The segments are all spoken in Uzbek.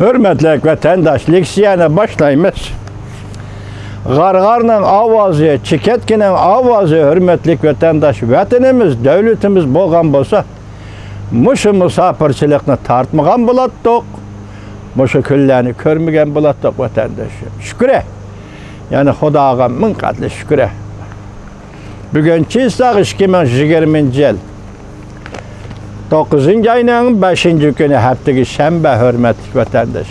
Hürmetli vatandaş, leksiyana başlaymış. Gargarla avazı, çiketkinin avazı, hürmetli vatandaş, vatanımız, devletimiz bolgan bolsa, muşu musafirçilikni tartmagan bolatdık, muşu küllerini körmegen bolatdık vatandaş. Şüküre, yani Xudaga min qatlı şüküre. Bugün çizsaq 2020 yıl. 9. ayının 5. günü haftaki şembe hürmetli vatandaş.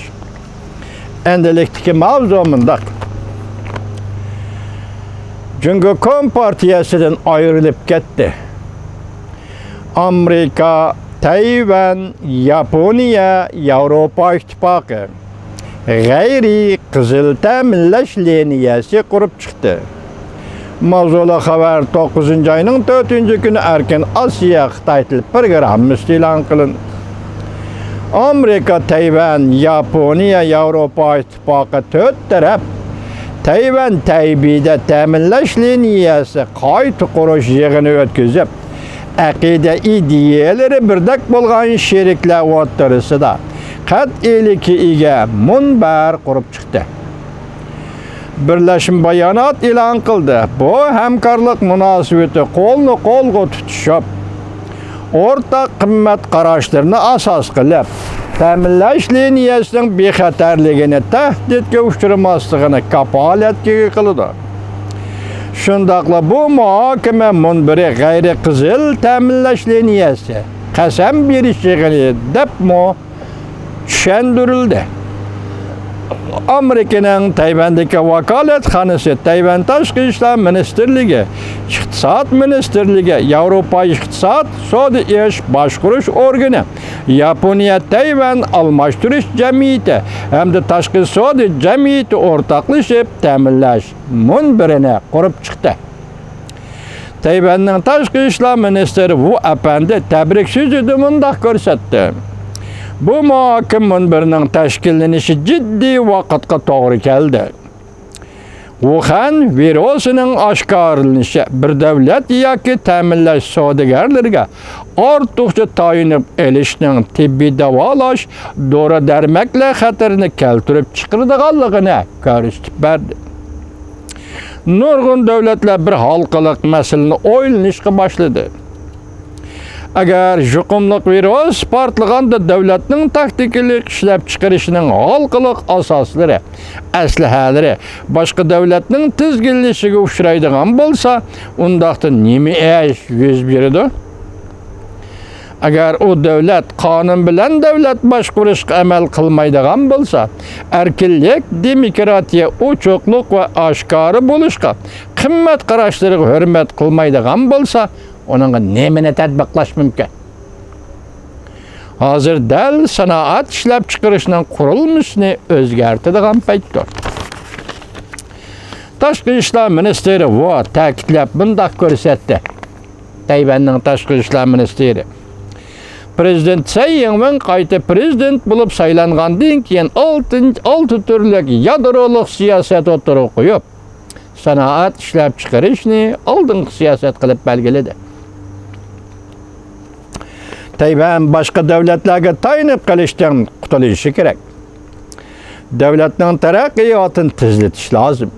Endilikteki mavzumundaq. Çünkü Kompartiyasıdan ayrılıp gitti. Amerika, Tayvan, Yaponiya, Avrupa İttifakı gayri kızıl təminləşliyiniyəsi kurup çıktı. Mavzulu haber 9. ayının 4. günü erken Asya Xitay til programı ilan kılındı. Amerika, Tayvan, Yaponiya, Avrupa İttifakı 4 taraf Tayvan Taybide təminləşliyiniyəsi qaytı kuruş yığını ötküzüp aqide ideyaları birdek bolgan şerikler oturысы da qat'iylikka ega munbar kurup çıktı. Birleşim bayanat ilan kıldı. Bu hemkarlık münasebeti kolunu kolga tutuşup ortak kıymet qarashlarını asas kılıp təminləş liniyasının bexatarligini tehditke uçurmasligini kapaletki kılıdı. Şundaqla bu muhakeme munbiri gayri kızıl təminləş liniyası qasam berişigini dep mu düşendirildi. Amerika'nın Tayvan'daki vakaletxanası, Tayvan Tashqi İşlər Ministerligi, İqtisad Ministerligi, Avrupa İqtisad Sodi iş başquruş organı, Yaponiya Tayvan almashtirish jamiyati hamda Tashqi Sodi jamiyati o'rtaqlashib ta'minlash munbirini qurib chiqdi. Tayvan'ın Tashqi İşlər Ministeri bu apandi tabrik so'zida mundaq ko'rsatdi. Bu muhakim munbirinin təşkillenişi ciddi vakitka doğru geldi. Wuhan virusunun aşkarlanışı bir devlet yoki təminləş savdogarlarga ortiqcha tayinib elishning tibbiy davolash, dori darmaklar xatarini keltirib chiqaradiganligini ko'rsatib berdi. Nurg'un davlatlar bir halqalik masalani o'ylanishga boshladi. Agar yuqumliq virus portlaganda davlatning taktikalik ishlab chiqarishining halqalik asoslari, aslahalari boshqa davlatning tizginlashiga uchraydigan bo'lsa, undaqda nima ish yuz beradi? Agar o davlat qonun bilan davlat boshqarishga amal qilmaydigan bo'lsa, erkinlik, demokratiya, ochiqlik va oshkora bo'lishga, qimmat qarashlariga hurmat qilmaydigan bo'lsa, onunla nemine tatbiqlash mümkün. Hazır dal sanoat ishlab chiqarishning qurilmashini o'zgartiradigan paytdir. Tashqi ishlar ministeri bu ta'kidlab bundaq ko'rsatdi. Tayvanning tashqi ishlar ministeri Prezident Tsai Ing-wen qayta prezident bo'lib saylangandan keyin 6 turlik yadroliq siyosat o'tirib qo'yib, sanoat ishlab chiqarishni oldingi siyosat qilib belgiladi. Tayvan başka devletlerge tayinib qilishdan qutulishi kerak. Devletning taraqqiyotini tezletish lazım.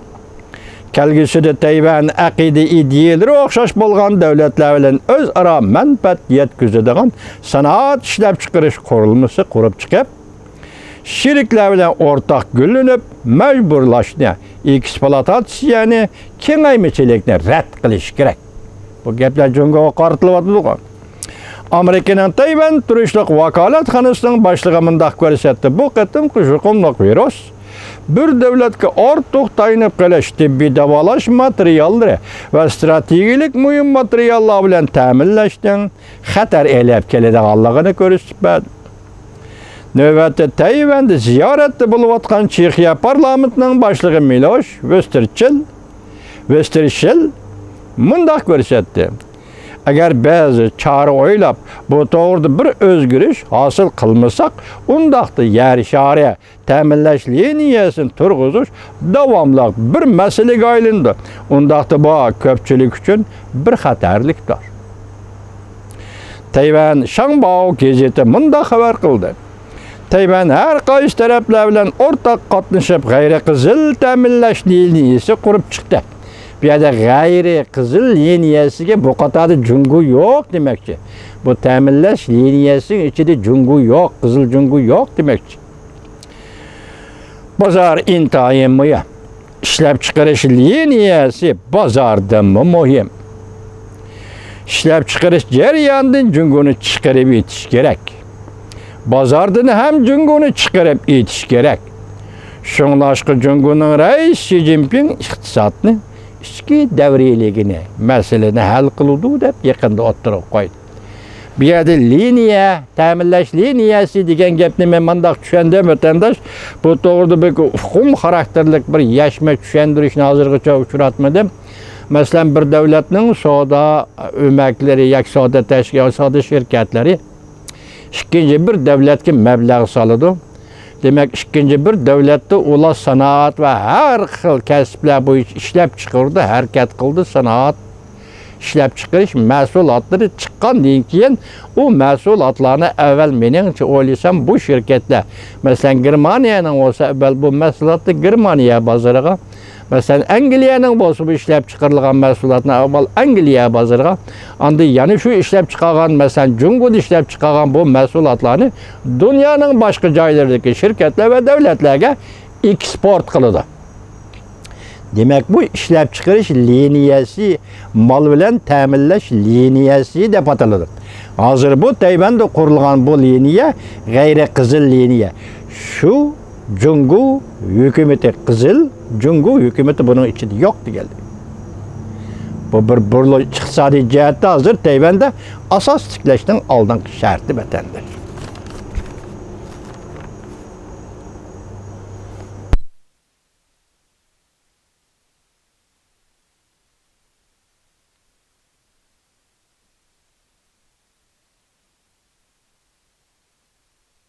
Kelgusida Tayvan aqida ideyalari o'xshash bo'lgan davlatlar bilan o'zaro manfaat yetkazadigan sanoat ishlab chiqarish qurilmasi qurib chiqib, sheriklar bilan o'rtaq gullanib, majburlashni, ekspluatatsiyani, kengaymichilikni rad qilish kerak. Bu gaplar jonga qaratilyapti. Amerika'nın Tayvan turishliq vakolatxonasining boshlig'i mundaq ko'rsatdi. Bu qatimqi yuqumliq virus bir davlatga ortiq tayinib qilish, tibbiy davolash materiallari va strategik muhim materiallar bilan ta'minlashdan xatar elib keladiganligini ko'rsatib berdi. Növbətdə Tayvanda ziyoratda bo'layotgan Chexiya parlamentining boshlig'i Milosh Vostochil mundaq ko'rsatdi. Agar bazı çare oylab bu to'g'rida bir o'zgarish hosil qilmasak, undaqda yer shari ta'minlash liniyasini turg'izish davomli bir masalaga aylandi. Undaqda bu ko'pchilik uchun bir xatarlikdir. Tayvan Shangbao gazeti mundaq xabar qildi. Tayvan her qaysi taraflar bilan o'rtaq qatnashib g'ayri qizil ta'minlash liniyasi qurib chiqdi. Bu yerda g'ayri qizil liniyasiga bu qatorda jungu yo'q demakchi. Bu ta'minlash liniyasining ichida jungu yo'q, qizil jungu yo'q demakchi. Bozor intayin muhim. İşlab chiqarish liniyasi bozordan muhim. İşlab chiqarish jarayonidan junguni chiqarib yetish kerak. Bozordan ham junguni chiqarib yetish kerak. Shunglashqa junguning rais Xi Jinping iqtisodni ichki davriyaligini, masalani hal qiludi deb yaqinda o'ttirib qo'ydi. Bu yerda liniya, ta'minlash liniyasi degan gapni men mundaq tushundim vatandosh. Bu to'g'rida bir uqum xarakterlik bir yashma tushuntirishni hozirgacha uchratmadim. Masalan, bir davlatning savdo o'maklari, yoki savdo tashkiloti, savdo shirkatlari ikkinchi bir davlatga mablag' soladi. Demak, ikkinchi bir davlatda ular sanoat va har xil kasblar bo'yicha ishlab chiqardi, harakat qildi, sanoat ishlab chiqarish mahsulotlari chiqqandan keyin u mahsulotlarni avval meningcha o'ylasam bu shirkatlar, masalan Germaniyaning bo'lsa, avval bu mahsulotni Germaniya bozoriga, masalan Angliyaning bo'lsa bu ishlab chiqarilgan mahsulotni avval Angliya bozoriga, endi yana shu ishlab chiqargan, masalan Jungo'da ishlab chiqargan bu mahsulotlarni dunyoning boshqa joylaridagi shirkatlar va davlatlarga eksport qiladi. Demek bu ishlab chiqarish liniyasi, mal bilan ta'minlash liniyasi deb ataladi. Hozir bu Tayvanda qurilgan bu liniya g'ayri qizil liniya. Shu Jungu hukumati qizil, Jungu hukumati buning ichida yo'q deganlar. Bu bir iqtisodiy jihatda hozir Tayvanda asos tiklashning oldingi sharti vatandosh.